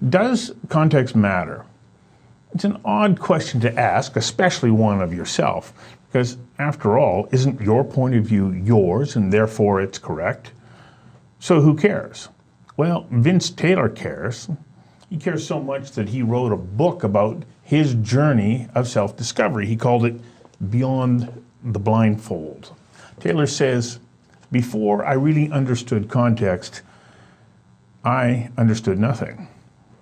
Does context matter? It's an odd question to ask, especially one of yourself, because after all, isn't your point of view yours and therefore it's correct? So who cares? Well, Vince Taylor cares. He cares so much that he wrote a book about his journey of self-discovery. He called it Beyond the Blindfold. Taylor says, before I really understood context, I understood nothing.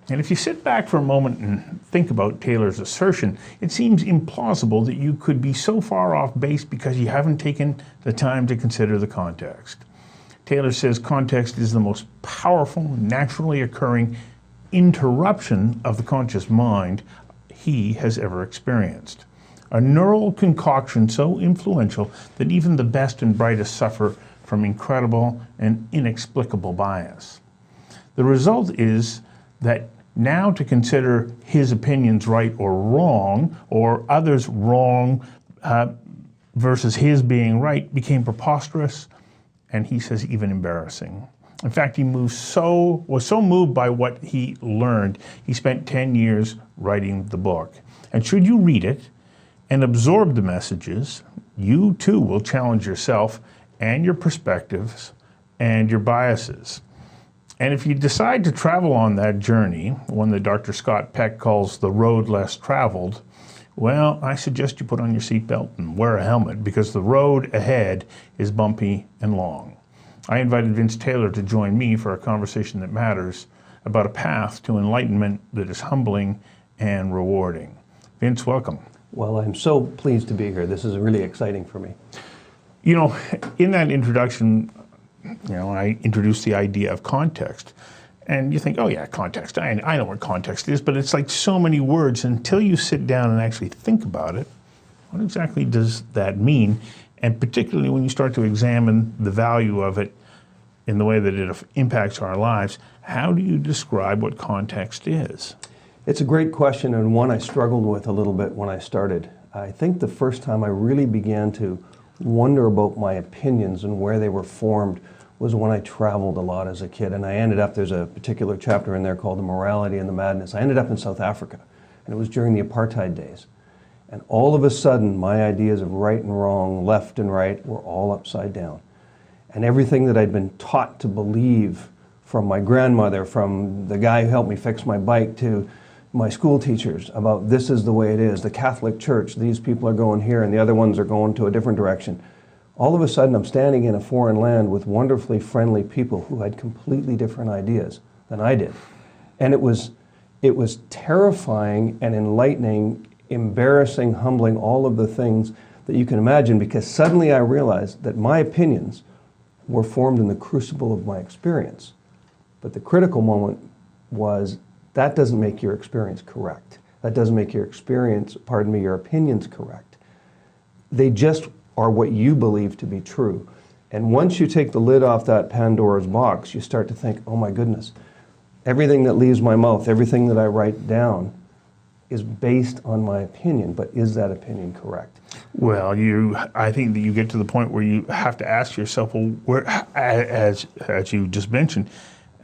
And if you sit back for a moment and think about Taylor's assertion, it seems implausible that you could be so far off base because you haven't taken the time to consider the context. Taylor says context is the most powerful, naturally occurring interruption of the conscious mind he has ever experienced. A neural concoction so influential that even the best and brightest suffer from incredible and inexplicable bias. The result is that now to consider his opinions right or wrong, or others wrong versus his being right, became preposterous, and he says even embarrassing. In fact, he was so moved by what he learned, he spent 10 years writing the book. And should you read it and absorb the messages, you too will challenge yourself and your perspectives and your biases. And if you decide to travel on that journey, one that Dr. Scott Peck calls the road less traveled, well, I suggest you put on your seatbelt and wear a helmet because the road ahead is bumpy and long. I invited Vince Taylor to join me for a conversation that matters about a path to enlightenment that is humbling and rewarding. Vince, welcome. Well, I'm so pleased to be here. This is really exciting for me. You know, in that introduction, I introduced the idea of context. And you think, oh yeah, context, I know what context is, but it's like so many words until you sit down and actually think about it. What exactly does that mean? And particularly when you start to examine the value of it in the way that it impacts our lives, how do you describe what context is? It's a great question, and one I struggled with a little bit when I started. I think the first time I really began to wonder about my opinions and where they were formed was when I traveled a lot as a kid. And I ended up, there's a particular chapter in there called The Morality and the Madness. I ended up in South Africa, and it was during the apartheid days. And all of a sudden, my ideas of right and wrong, left and right, were all upside down. And everything that I'd been taught to believe, from my grandmother, from the guy who helped me fix my bike, to my school teachers, about this is the way it is, the Catholic Church, these people are going here and the other ones are going to a different direction. All of a sudden, I'm standing in a foreign land with wonderfully friendly people who had completely different ideas than I did. And it was terrifying and enlightening, embarrassing, humbling, all of the things that you can imagine, because suddenly I realized that my opinions were formed in the crucible of my experience. But the critical moment was, that doesn't make your experience correct. That doesn't make your your opinions correct. They just are what you believe to be true. And once you take the lid off that Pandora's box, you start to think, oh my goodness, everything that leaves my mouth, everything that I write down is based on my opinion, but is that opinion correct? Well, I think that you get to the point where you have to ask yourself, well, as you just mentioned,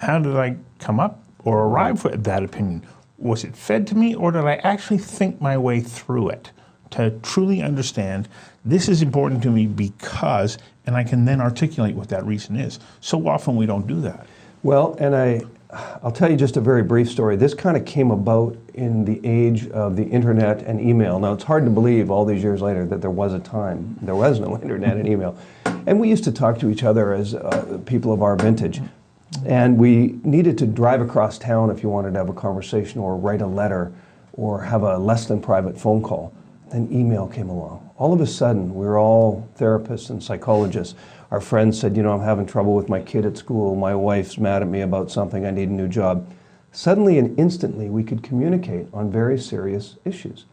how did I come up or arrive at that opinion? Was it fed to me, or did I actually think my way through it to truly understand this is important to me because, and I can then articulate what that reason is? So often we don't do that. Well, and I'll tell you just a very brief story. This kind of came about in the age of the internet and email. Now, it's hard to believe all these years later that there was a time there was no internet and email. And we used to talk to each other as people of our vintage. And we needed to drive across town if you wanted to have a conversation or write a letter or have a less than private phone call. Then email came along. All of a sudden, we were all therapists and psychologists. Our friends said, I'm having trouble with my kid at school. My wife's mad at me about something. I need a new job. Suddenly and instantly, we could communicate on very serious issues.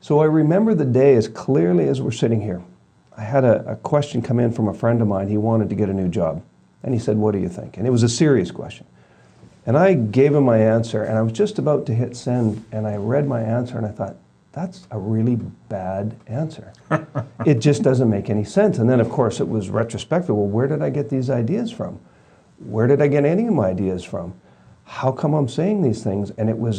So I remember the day as clearly as we're sitting here. I had a question come in from a friend of mine. He wanted to get a new job. And he said, what do you think? And it was a serious question. And I gave him my answer, and I was just about to hit send, and I read my answer, and I thought, that's a really bad answer. It just doesn't make any sense. And then, of course, it was retrospective. Well, where did I get these ideas from? Where did I get any of my ideas from? how come I'm saying these things? And it was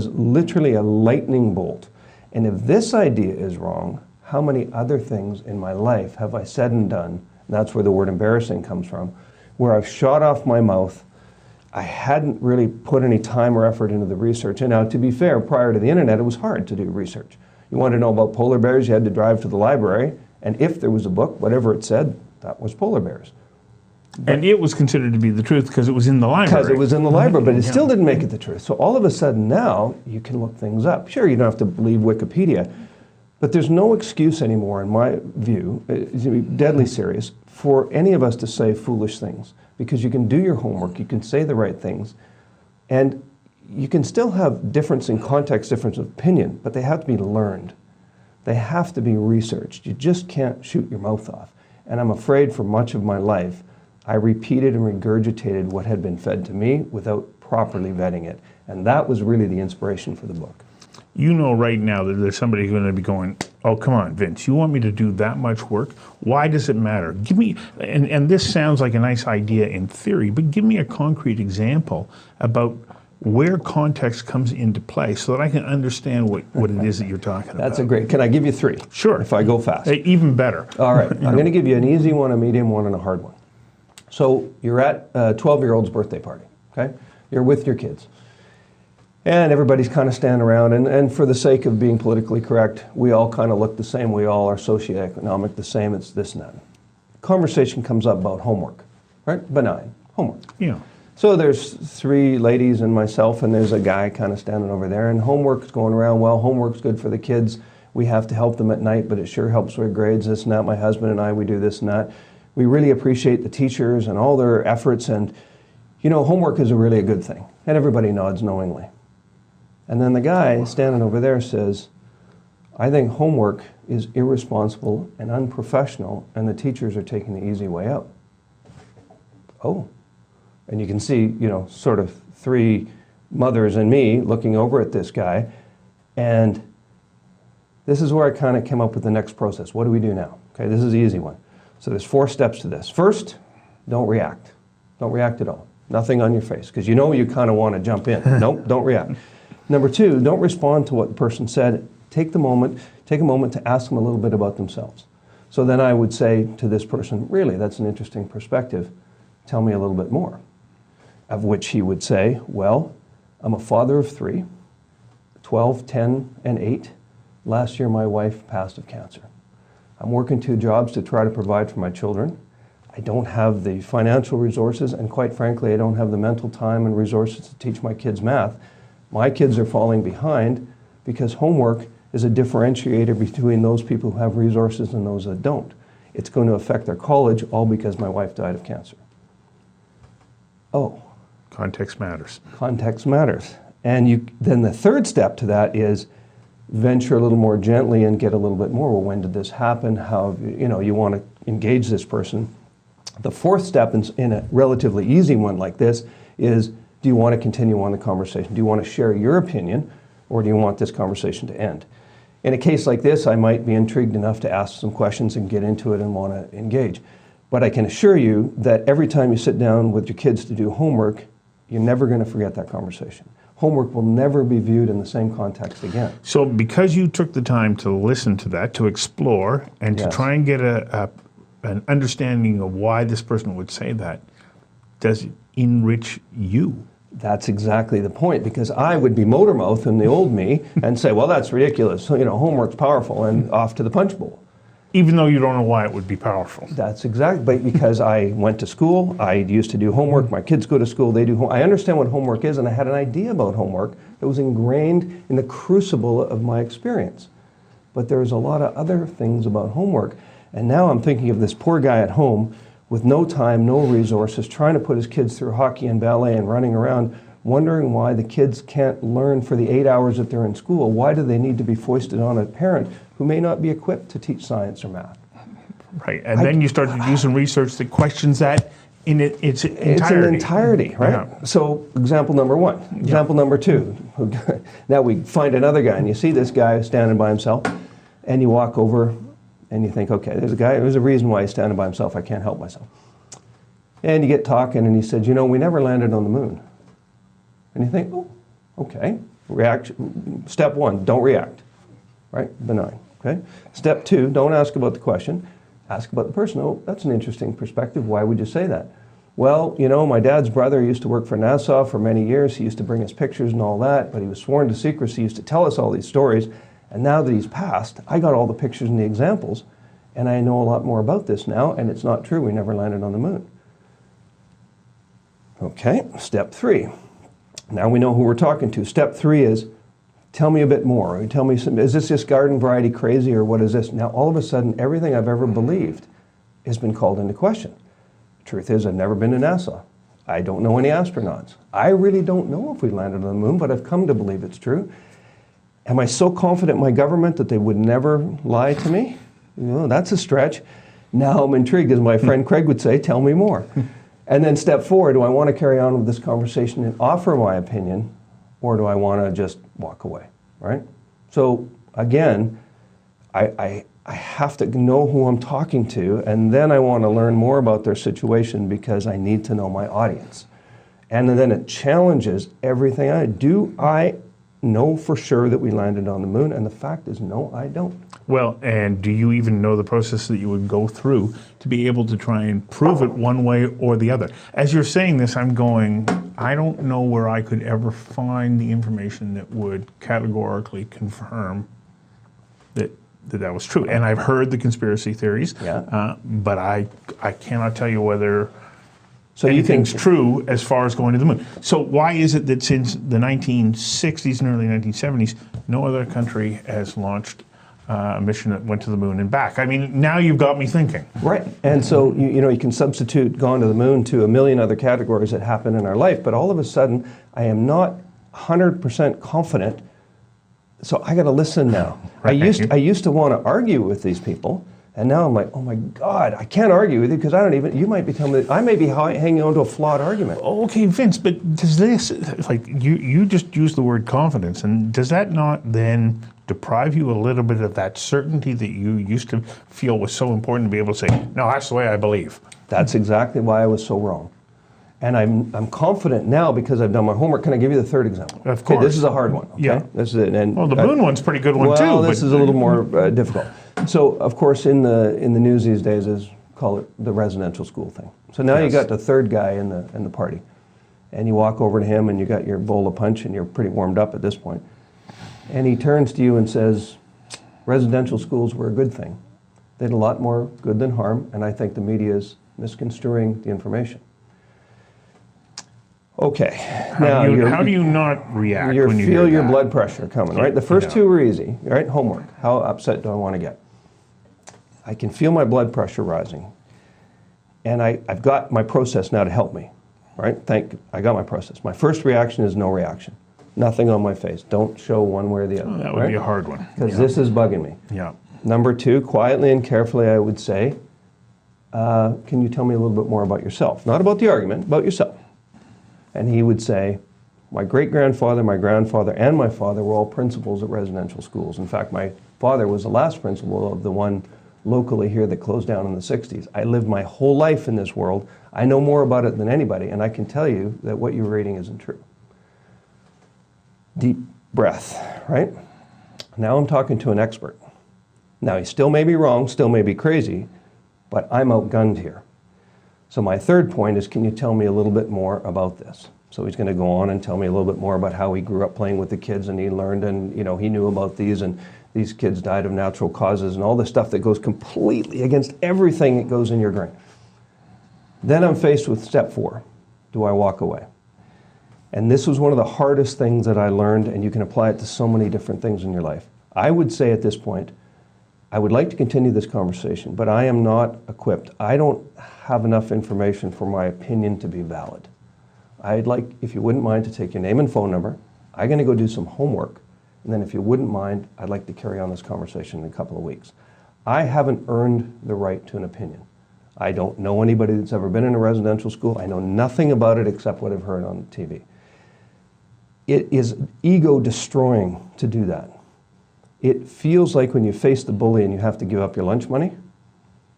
literally a lightning bolt. And if this idea is wrong, how many other things in my life have I said and done, and that's where the word embarrassing comes from, where I've shot off my mouth, I hadn't really put any time or effort into the research. And now, to be fair, prior to the internet, it was hard to do research. You wanted to know about polar bears, you had to drive to the library, and if there was a book, whatever it said, that was polar bears. And it was considered to be the truth because it was in the library. Because it was in the library, but it still didn't make it the truth. So all of a sudden now, you can look things up. Sure, you don't have to believe Wikipedia, but there's no excuse anymore, in my view, it's deadly serious, for any of us to say foolish things. Because you can do your homework, you can say the right things, and you can still have difference in context, difference of opinion, but they have to be learned. They have to be researched. You just can't shoot your mouth off. And I'm afraid for much of my life, I repeated and regurgitated what had been fed to me without properly vetting it. And that was really the inspiration for the book. You know right now that there's somebody going to be going, oh, come on, Vince, you want me to do that much work? Why does it matter? Give me, and this sounds like a nice idea in theory, but give me a concrete example about where context comes into play so that I can understand what it is that you're talking about. That's a great, can I give you 3? Sure. If I go fast. Even better. All right, I'm going to give you an easy one, a medium one, and a hard one. So you're at a 12-year-old's birthday party, okay? You're with your kids. And everybody's kind of standing around, and for the sake of being politically correct, we all kind of look the same, we all are socioeconomic the same, it's this and that. Conversation comes up about homework, right? Benign, homework. Yeah. So there's 3 ladies and myself, and there's a guy kind of standing over there, and homework's going around, well, homework's good for the kids, we have to help them at night, but it sure helps with grades, this and that, my husband and I, we do this and that. We really appreciate the teachers and all their efforts, and you know, homework is really a good thing, and everybody nods knowingly. And then the guy standing over there says, I think homework is irresponsible and unprofessional, and the teachers are taking the easy way out. Oh. And you can see, you know, sort of 3 mothers and me looking over at this guy, and this is where I kind of came up with the next process. What do we do now? Okay, this is the easy one. So there's 4 steps to this. First, don't react. Don't react at all. Nothing on your face, because you know you kind of want to jump in. Nope, don't react. Number 2, don't respond to what the person said. Take a moment to ask them a little bit about themselves. So then I would say to this person, really, that's an interesting perspective. Tell me a little bit more. Of which he would say, well, I'm a father of 3, 12, 10, and 8. Last year my wife passed of cancer. I'm working 2 jobs to try to provide for my children. I don't have the financial resources, and quite frankly, I don't have the mental time and resources to teach my kids math. My kids are falling behind because homework is a differentiator between those people who have resources and those that don't. It's going to affect their college, all because my wife died of cancer. Oh. Context matters. Context matters. And then the 3rd step to that is venture a little more gently and get a little bit more. Well, when did this happen? How, you know, you want to engage this person. The 4th step in a relatively easy one like this is, do you want to continue on the conversation? Do you want to share your opinion, or do you want this conversation to end? In a case like this, I might be intrigued enough to ask some questions and get into it and want to engage. But I can assure you that every time you sit down with your kids to do homework, you're never going to forget that conversation. Homework will never be viewed in the same context again. So because you took the time to listen to that, to explore, and to try and get an understanding of why this person would say that, does it enrich you? That's exactly the point, because I would be motor mouth in the old me and say, well, that's ridiculous. You know, homework's powerful, and off to the punch bowl. Even though you don't know why it would be powerful. That's exactly, but because I went to school, I used to do homework, my kids go to school, they do homework. I understand what homework is, and I had an idea about homework that was ingrained in the crucible of my experience. But there's a lot of other things about homework. And now I'm thinking of this poor guy at home with no time, no resources, trying to put his kids through hockey and ballet and running around, wondering why the kids can't learn for the 8 hours that they're in school. Why do they need to be foisted on a parent who may not be equipped to teach science or math? Right, and then you start to do some research that questions that in its entirety. It's an entirety, right? Yeah. So example number 1. Example number 2. Now we find another guy, and you see this guy standing by himself, and you walk over, and you think, okay, there's a guy, there's a reason why he's standing by himself, I can't help myself. And you get talking, and he said, you know, we never landed on the moon. And you think, oh, okay. Step 1, don't react. Right? Benign. Okay? Step 2, don't ask about the question. Ask about the person. Oh, that's an interesting perspective. Why would you say that? Well, you know, my dad's brother used to work for NASA for many years. He used to bring us pictures and all that, but he was sworn to secrecy. He used to tell us all these stories. And now that he's passed, I got all the pictures and the examples, and I know a lot more about this now, and it's not true. We never landed on the moon. Okay, step 3. Now we know who we're talking to. Step 3 is, tell me a bit more. Or tell me, is this just garden variety crazy, or what is this? Now all of a sudden, everything I've ever believed has been called into question. Truth is, I've never been to NASA. I don't know any astronauts. I really don't know if we landed on the moon, but I've come to believe it's true. Am I so confident in my government that they would never lie to me? You know, that's a stretch. Now I'm intrigued, as my friend Craig would say, tell me more. And then step 4, do I want to carry on with this conversation and offer my opinion, or do I want to just walk away, right? So again, I have to know who I'm talking to, and then I want to learn more about their situation because I need to know my audience. And then it challenges everything I do. I know for sure that we landed on the moon, and the fact is, no, I don't. Well, and do you even know the process that you would go through to be able to try and prove it one way or the other? As you're saying this, I'm going, I don't know where I could ever find the information that would categorically confirm that was true. And I've heard the conspiracy theories, but I cannot tell you whether anything's true as far as going to the moon. So why is it that since the 1960s and early 1970s, no other country has launched a mission that went to the moon and back? I mean, now you've got me thinking. Right. And so, you know, you can substitute gone to the moon to a million other categories that happen in our life, but all of a sudden, I am not 100% confident. So I got to listen now. Right. I used to want to argue with these people, and now I'm like, oh my God, I can't argue with you because I don't even. You might be telling me that I may be hanging on to a flawed argument. Okay, Vince, but does this, like, you just used the word confidence, and does that not then deprive you a little bit of that certainty that you used to feel was so important to be able to say, no, that's the way I believe? That's exactly why I was so wrong. And I'm confident now because I've done my homework. Can I give you the third example? Of course. Okay, this is a hard one. Okay? Yeah. This is it. And well, the moon one's a pretty good one too. Well, this is a little more difficult. So, of course, in the news these days is call it the residential school thing. So now you got the third guy in the party, and you walk over to him, and you got your bowl of punch, and you're pretty warmed up at this point, and he turns to you and says, "Residential schools were a good thing. They did a lot more good than harm, and I think the media is misconstruing the information." Okay. How do you not react when you feel hear your that? blood pressure coming, right? The first two are easy, right? Homework. How upset do I want to get? I can feel my blood pressure rising. And I've got my process now to help me, right? I got my process. My first reaction is no reaction. Nothing on my face. Don't show one way or the other. That would be a hard one. Because this is bugging me. Yeah. Number 2, quietly and carefully, I would say, can you tell me a little bit more about yourself? Not about the argument, about yourself. And he would say, my great-grandfather, my grandfather, and my father were all principals at residential schools. In fact, my father was the last principal of the one locally here that closed down in the 60s. I lived my whole life in this world. I know more about it than anybody, and I can tell you that what you're reading isn't true. Deep breath, right? Now I'm talking to an expert. Now, he still may be wrong, still may be crazy, but I'm outgunned here. So my third point is, can you tell me a little bit more about this? So he's going to go on and tell me a little bit more about how he grew up playing with the kids, and he learned, and you know, he knew about these, and these kids died of natural causes, and all the stuff that goes completely against everything that goes in your brain. Then I'm faced with step 4. Do I walk away? And this was one of the hardest things that I learned, and you can apply it to so many different things in your life. I would say at this point, I would like to continue this conversation, but I am not equipped. I don't have enough information for my opinion to be valid. I'd like, if you wouldn't mind, to take your name and phone number. I'm going to go do some homework, and then if you wouldn't mind, I'd like to carry on this conversation in a couple of weeks. I haven't earned the right to an opinion. I don't know anybody that's ever been in a residential school. I know nothing about it except what I've heard on TV. It is ego-destroying to do that. It feels like when you face the bully and you have to give up your lunch money.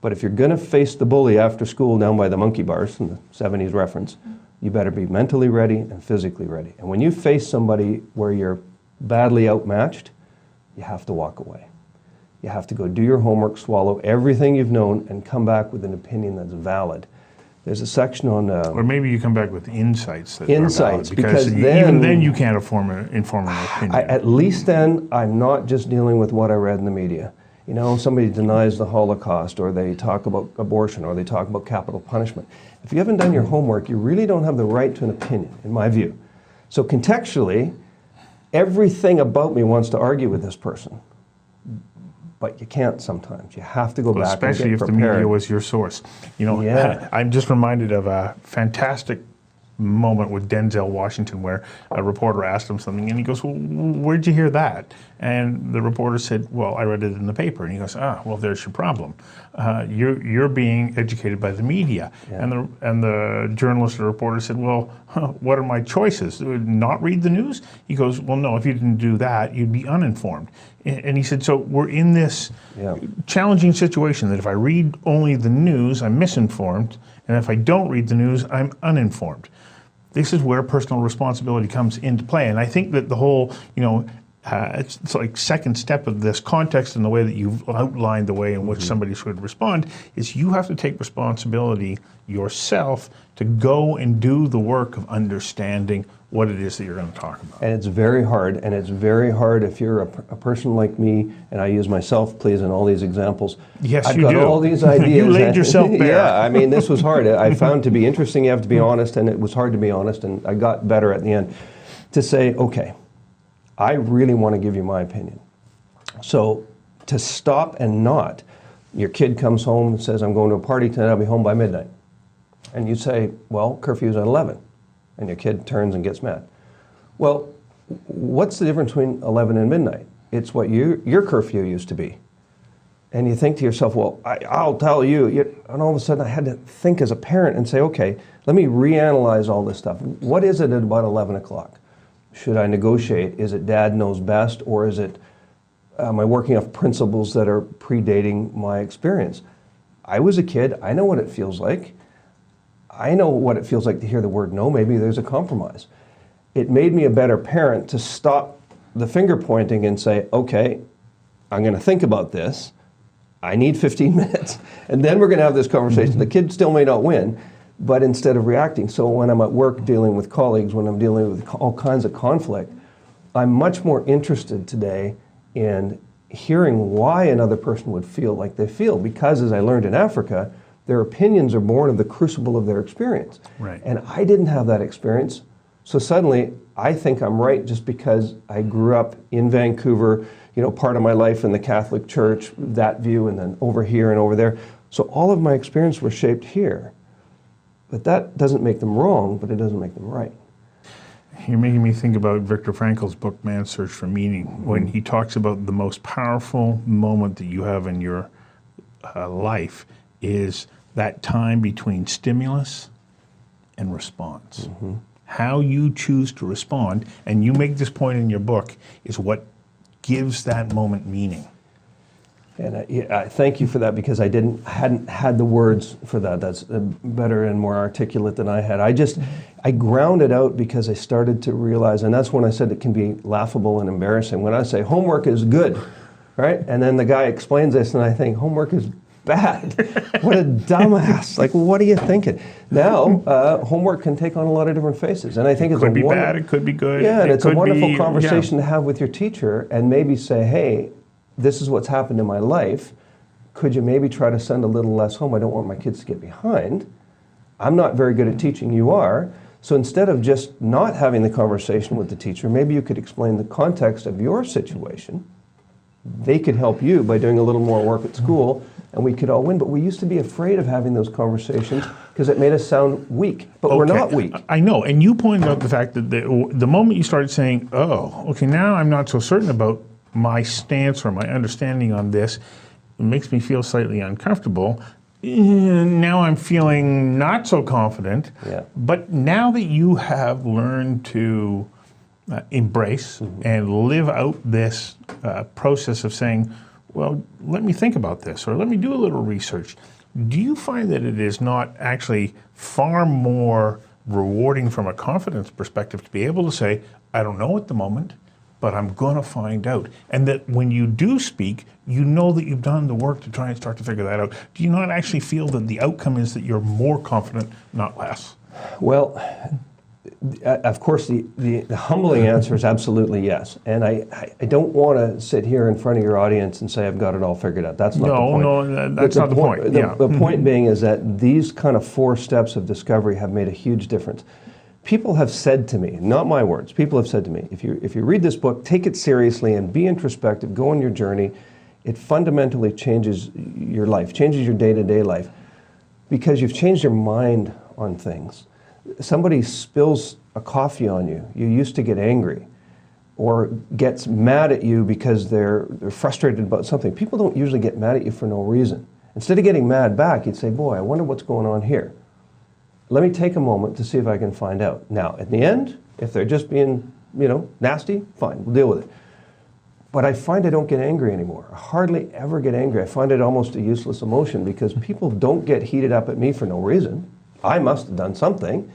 But if you're going to face the bully after school down by the monkey bars, in the 70s reference, you better be mentally ready and physically ready. And when you face somebody where you're badly outmatched, you have to walk away. You have to go do your homework, swallow everything you've known, and come back with an opinion that's valid. There's a section on... or maybe you come back with insights that insights, are valid, because even then you can't inform an opinion. At least then, I'm not just dealing with what I read in the media. You know, somebody denies the Holocaust, or they talk about abortion, or they talk about capital punishment. If you haven't done your homework, you really don't have the right to an opinion, in my view. So contextually, everything about me wants to argue with this person. But you can't sometimes. You have to go back and get prepared. Especially if the media was your source. You know, yeah. I'm just reminded of a fantastic moment with Denzel Washington where a reporter asked him something and he goes, well, where'd you hear that? And the reporter said, well, I read it in the paper. And he goes, well, there's your problem. You're being educated by the media. Yeah. And the journalist or reporter said, well, what are my choices? Not read the news? He goes, well, no, if you didn't do that, you'd be uninformed. And he said, so we're in this challenging situation that if I read only the news, I'm misinformed. And if I don't read the news, I'm uninformed. This is where personal responsibility comes into play. And I think that the whole, it's like second step of this context and the way that you've outlined the way in which somebody should respond is you have to take responsibility yourself to go and do the work of understanding what it is that you're going to talk about. And it's very hard, and it's very hard if you're a person like me, and I use myself, please, in all these examples. Yes, I've you got do. all these ideas. You laid yourself bare. Yeah, I mean, this was hard. I found to be interesting, you have to be honest, and it was hard to be honest, and I got better at the end to say, okay, I really want to give you my opinion. So to stop and not, your kid comes home and says, I'm going to a party tonight, I'll be home by midnight. And you say, well, curfew's at 11. And your kid turns and gets mad. Well, what's the difference between 11 and midnight? It's what your curfew used to be. And you think to yourself, well, I'll tell you. And all of a sudden I had to think as a parent and say, okay, let me reanalyze all this stuff. What is it at about 11 o'clock? Should I negotiate? Is it dad knows best, or is it, am I working off principles that are predating my experience? I was a kid, I know what it feels like. I know what it feels like to hear the word no. Maybe there's a compromise. It made me a better parent to stop the finger pointing and say, okay, I'm going to think about this. I need 15 minutes. And then we're going to have this conversation. The kid still may not win, but instead of reacting. So when I'm at work dealing with colleagues, when I'm dealing with all kinds of conflict, I'm much more interested today in hearing why another person would feel like they feel. Because as I learned in Africa, their opinions are born of the crucible of their experience. Right. And I didn't have that experience. So suddenly, I think I'm right just because I grew up in Vancouver, part of my life in the Catholic Church, that view, and then over here and over there. So all of my experience were shaped here. But that doesn't make them wrong, but it doesn't make them right. You're making me think about Viktor Frankl's book, Man's Search for Meaning, when he talks about the most powerful moment that you have in your life is that time between stimulus and response. How you choose to respond, and you make this point in your book, is what gives that moment meaning. And I thank you for that, because I hadn't had the words for that. That's better and more articulate than I had. I ground it out because I started to realize, and that's when I said it can be laughable and embarrassing. When I say homework is good, right? And then the guy explains this and I think homework is bad. What a dumbass. Like, what are you thinking? Now, homework can take on a lot of different faces. And I think it could be bad, it could be good. Yeah, and it's a wonderful conversation to have with your teacher, and maybe say, hey, this is what's happened in my life. Could you maybe try to send a little less home? I don't want my kids to get behind. I'm not very good at teaching, you are. So instead of just not having the conversation with the teacher, maybe you could explain the context of your situation. They could help you by doing a little more work at school, and we could all win. But we used to be afraid of having those conversations because it made us sound weak. But we're not weak. I know, and you pointed out the fact that the moment you started saying, oh, okay, now I'm not so certain about my stance or my understanding on this, it makes me feel slightly uncomfortable. Now I'm feeling not so confident. Yeah. But now that you have learned to embrace and live out this process of saying, well, let me think about this, or let me do a little research, do you find that it is not actually far more rewarding from a confidence perspective to be able to say, I don't know at the moment, but I'm going to find out. And that when you do speak, you know that you've done the work to try and start to figure that out. Do you not actually feel that the outcome is that you're more confident, not less? Well, of course, the humbling answer is absolutely yes. And I don't want to sit here in front of your audience and say I've got it all figured out. That's not the point. No, that's not the point. The point being is that these kind of 4 steps of discovery have made a huge difference. People have said to me, not my words, people have said to me, if you read this book, take it seriously and be introspective, go on your journey. It fundamentally changes your life, changes your day-to-day life, because you've changed your mind on things. Somebody spills a coffee on you, you used to get angry, or gets mad at you because they're frustrated about something. People don't usually get mad at you for no reason. Instead of getting mad back, you'd say, boy, I wonder what's going on here. Let me take a moment to see if I can find out. Now, at the end, if they're just being, nasty, fine, we'll deal with it. But I find I don't get angry anymore. I hardly ever get angry. I find it almost a useless emotion because people don't get heated up at me for no reason. I must have done something.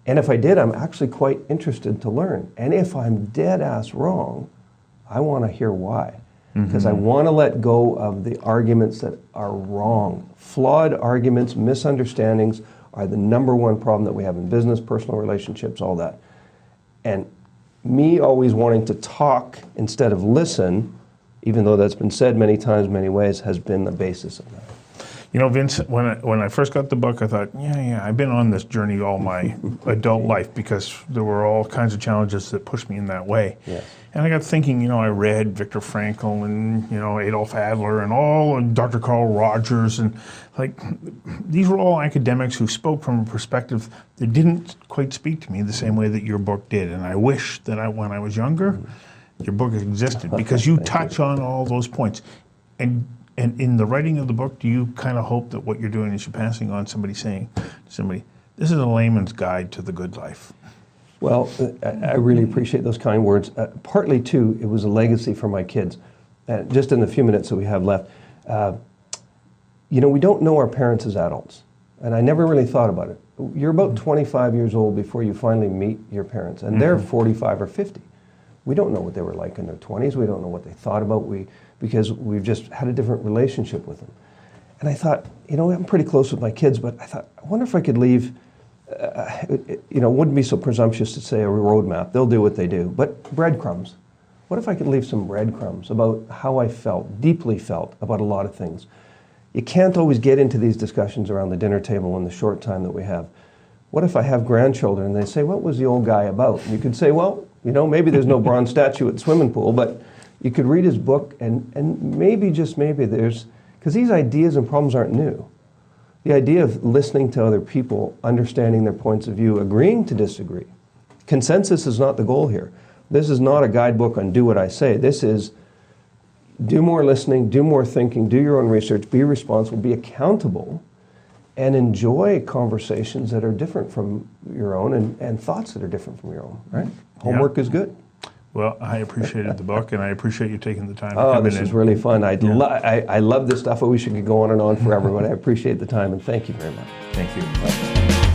And if I did, I'm actually quite interested to learn. And if I'm dead ass wrong, I want to hear why. Because I want to let go of the arguments that are wrong. Flawed arguments, misunderstandings are the #1 problem that we have in business, personal relationships, all that. And me always wanting to talk instead of listen, even though that's been said many times, many ways, has been the basis of that. You know, Vince, when I first got the book, I thought, yeah, I've been on this journey all my adult life because there were all kinds of challenges that pushed me in that way. Yes. And I got thinking, I read Viktor Frankl and, Adolf Adler and Dr. Carl Rogers, and these were all academics who spoke from a perspective that didn't quite speak to me the same way that your book did. And I wish that when I was younger, your book existed because you touch on all those points. And in the writing of the book, do you kind of hope that what you're doing is you're passing on saying to somebody, this is a layman's guide to the good life? Well, I really appreciate those kind words. Partly, too, it was a legacy for my kids. Just in the few minutes that we have left, we don't know our parents as adults. And I never really thought about it. You're about 25 years old before you finally meet your parents, and they're 45 or 50. We don't know what they were like in their 20s. We don't know what they thought about because we've just had a different relationship with them. And I thought, I'm pretty close with my kids, but I thought, I wonder if I could leave, it wouldn't be so presumptuous to say a roadmap. They'll do what they do. But breadcrumbs. What if I could leave some breadcrumbs about how I felt, deeply felt, about a lot of things? You can't always get into these discussions around the dinner table in the short time that we have. What if I have grandchildren and they say, what was the old guy about? And you could say, well, maybe there's no bronze statue at the swimming pool, but you could read his book and maybe, just maybe, because these ideas and problems aren't new. The idea of listening to other people, understanding their points of view, agreeing to disagree. Consensus is not the goal here. This is not a guidebook on do what I say. This is do more listening, do more thinking, do your own research, be responsible, be accountable, and enjoy conversations that are different from your own and thoughts that are different from your own, right? Homework is good. Well, I appreciated the book, and I appreciate you taking the time to come in. Oh, this is really fun. I love this stuff. I wish it could go on and on forever, but I appreciate the time, and thank you very much. Thank you.